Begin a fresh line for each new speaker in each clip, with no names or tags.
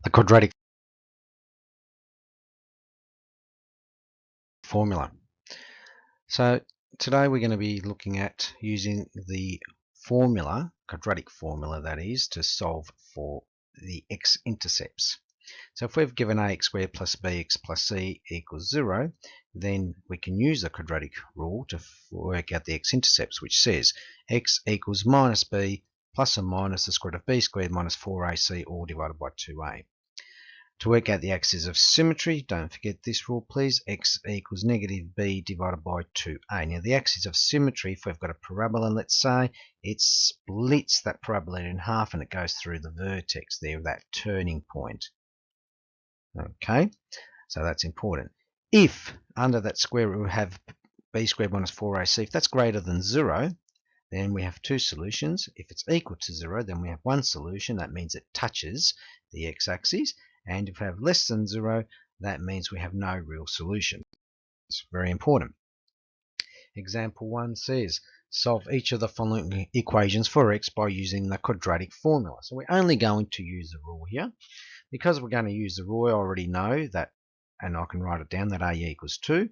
the quadratic formula. So today we're going to be looking at using the formula, quadratic formula that is, to solve for the x-intercepts. So if we've given ax squared plus bx plus c equals 0, then we can use the quadratic rule to work out the x-intercepts, which says x equals minus b plus or minus the square root of b squared minus 4ac all divided by 2a. To work out the axis of symmetry, don't forget this rule please, x equals negative b divided by 2a. Now the axis of symmetry, if we've got a parabola, let's say, it splits that parabola in half and it goes through the vertex there, that turning point. Okay, so that's important. If under that square root we have b squared minus 4ac, if that's greater than 0, then we have two solutions. If it's equal to 0, then we have one solution. That means it touches the x-axis. And if we have less than 0, that means we have no real solution. It's very important. Example 1 says, solve each of the following equations for x by using the quadratic formula. So we're only going to use the rule here. Because we're going to use the rule, I already know that, and I can write it down, that a equals 2,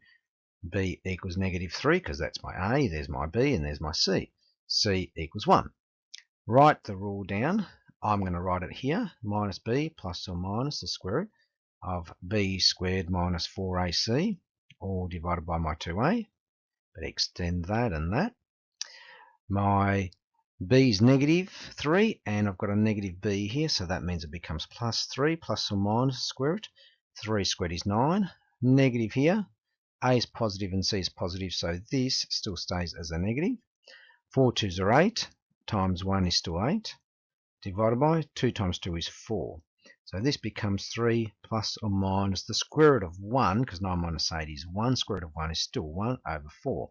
b equals negative 3, because that's my a, there's my b, and there's my c. C equals 1. Write the rule down. I'm going to write it here, minus b plus or minus the square root of b squared minus 4ac, all divided by my 2a, but extend that and that. My b is negative 3, and I've got a negative b here, so that means it becomes plus 3, plus or minus the square root. 3 squared is 9. Negative here. A is positive and c is positive, so this still stays as a negative. 4 2s are 8, times 1 is still 8, divided by 2 times 2 is 4. So this becomes 3 plus or minus the square root of 1, because 9 minus 8 is 1, square root of 1 is still 1 over 4.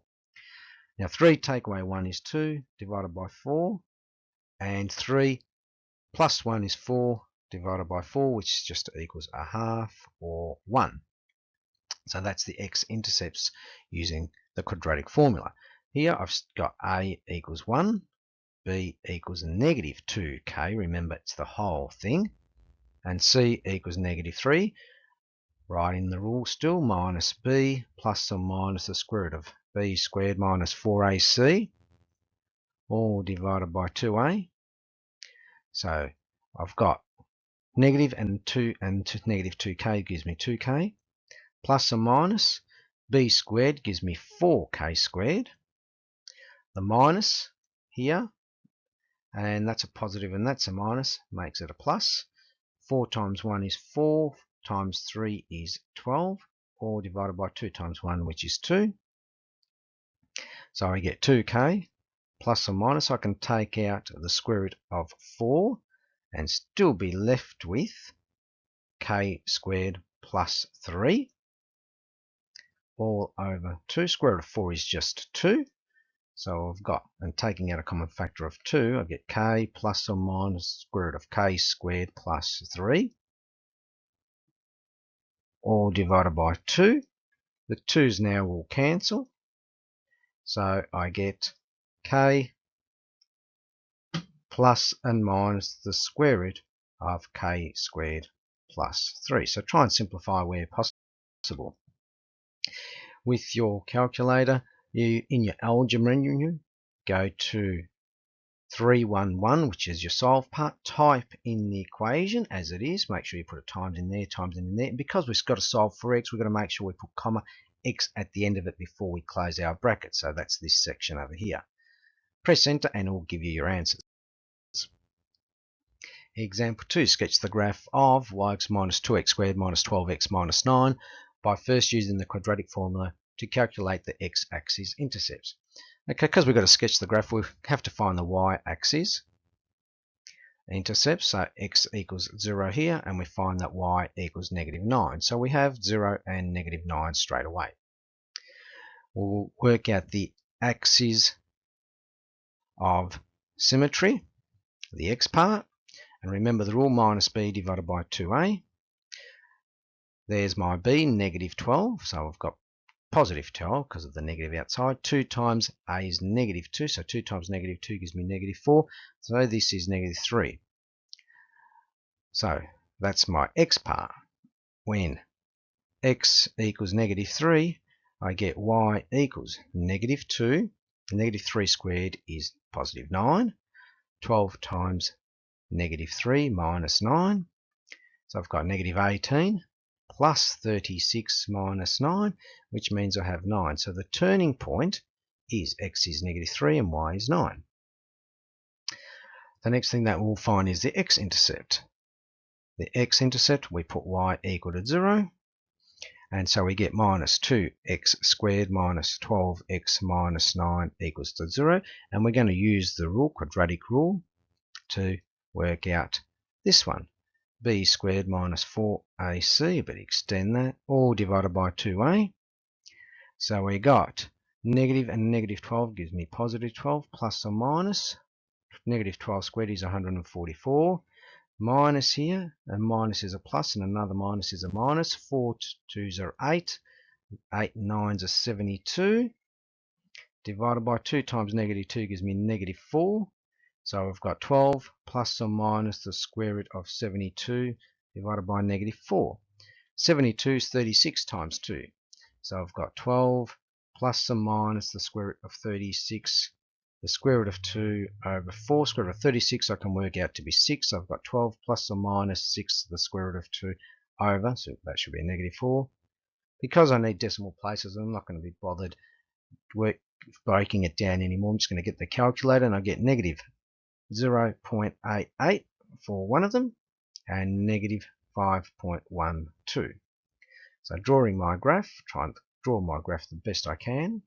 Now 3 take away 1 is 2, divided by 4, and 3 plus 1 is 4, divided by 4, which just equals a half, or 1. So that's the x-intercepts using the quadratic formula. Here I've got a equals 1, b equals negative 2k, remember it's the whole thing, and c equals negative 3. Writing the rule still, minus b plus or minus the square root of b squared minus 4ac, all divided by 2a. So I've got negative and 2 and negative 2k gives me 2k, plus or minus b squared gives me 4k squared. The minus here, and that's a positive and that's a minus, makes it a plus. 4 times 1 is 4, times 3 is 12, all divided by 2 times 1, which is 2. So I get 2k, plus or minus, I can take out the square root of 4 and still be left with k squared plus 3, all over 2. Square root of 4 is just 2. So I've got, and taking out a common factor of 2, I get k plus or minus square root of k squared plus 3, all divided by 2. The 2's now will cancel, so I get k plus and minus the square root of k squared plus 3. So try and simplify where possible. With your calculator, in your algebra menu, go to 311, which is your solve part. Type in the equation as it is. Make sure you put a times in there, times in there. And because we've got to solve for x, we've got to make sure we put comma x at the end of it before we close our bracket. So that's this section over here. Press enter and it will give you your answers. Example 2. Sketch the graph of y minus 2x squared minus 12x minus 9 by first using the quadratic formula to calculate the x-axis intercepts. Okay, because we've got to sketch the graph, we have to find the y-axis intercepts. So x equals 0 here, and we find that y equals negative 9. So we have 0 and negative 9 straight away. We'll work out the axis of symmetry, the x part, and remember the rule, minus b divided by 2a. There's my b, negative 12, so I've got positive 12 because of the negative outside. 2 times a is negative 2, so 2 times negative 2 gives me negative 4, so this is negative 3. So That's my x part. When x equals -3, I get y equals -2. -3 squared is +9. 12 times -3 minus 9. So I've got -18 plus 36 minus 9, which means I have 9. So the turning point is x is -3 and y is 9. The next thing that we'll find is the x-intercept. The x-intercept, we put y equal to 0. And so we get -2x squared minus 12x minus 9 equals to 0. And we're going to use the quadratic rule to work out this one. B squared minus 4ac, but extend that, all divided by 2a. So we got negative and -12 gives me +12, plus or minus. -12 squared is 144. Minus here, a minus is a plus and another minus is a minus. 4 2s are 8. 8 9s are 72. Divided by 2 times -2 gives me -4. So I've got 12 plus or minus the square root of 72 divided by -4. 72 is 36 times 2. So I've got 12 plus or minus the square root of 36. The square root of 2 over 4. Square root of 36 I can work out to be 6. So I've got 12 plus or minus 6 the square root of 2 over. So that should be a -4. Because I need decimal places, I'm not going to be bothered breaking it down anymore. I'm just going to get the calculator and I get -0.88 for one of them and -5.12. So drawing my graph, try and draw my graph the best I can.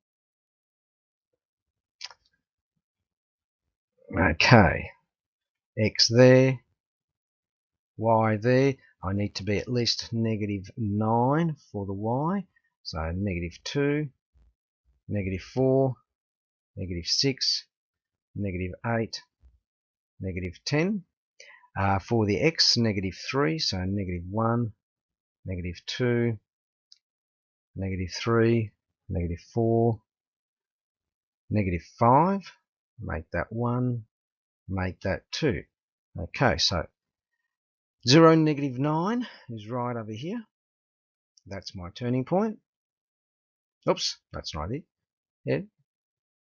Okay, x there, y there. I need to be at least -9 for the y. So -2, -4, -6, -8, -10. For the x, -3, so -1, -2, -3, -4, -5, make that 1, make that 2. Okay, so 0, -9 is right over here. That's my turning point. Oops, that's not it. Yeah,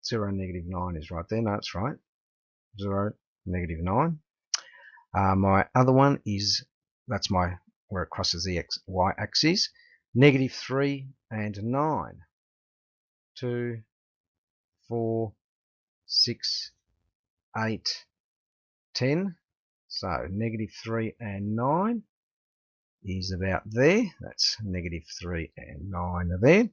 0, -9 is right there. No, that's right. 0, -9. My other one is, that's my where it crosses the y-axis, -3 and 9. 2, 4, 6, 8, 10. So -3 and 9 is about there. That's -3 and 9 are there.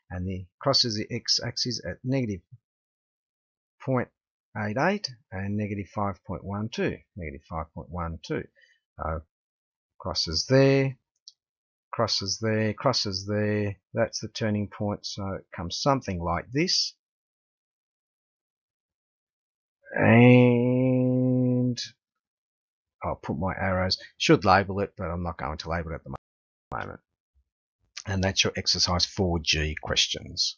And the crosses the x-axis at -0.88 and -5.12. -5.12. Crosses there, crosses there, crosses there. That's the turning point. So it comes something like this. And I'll put my arrows. Should label it, but I'm not going to label it at the moment. And that's your exercise 4G questions.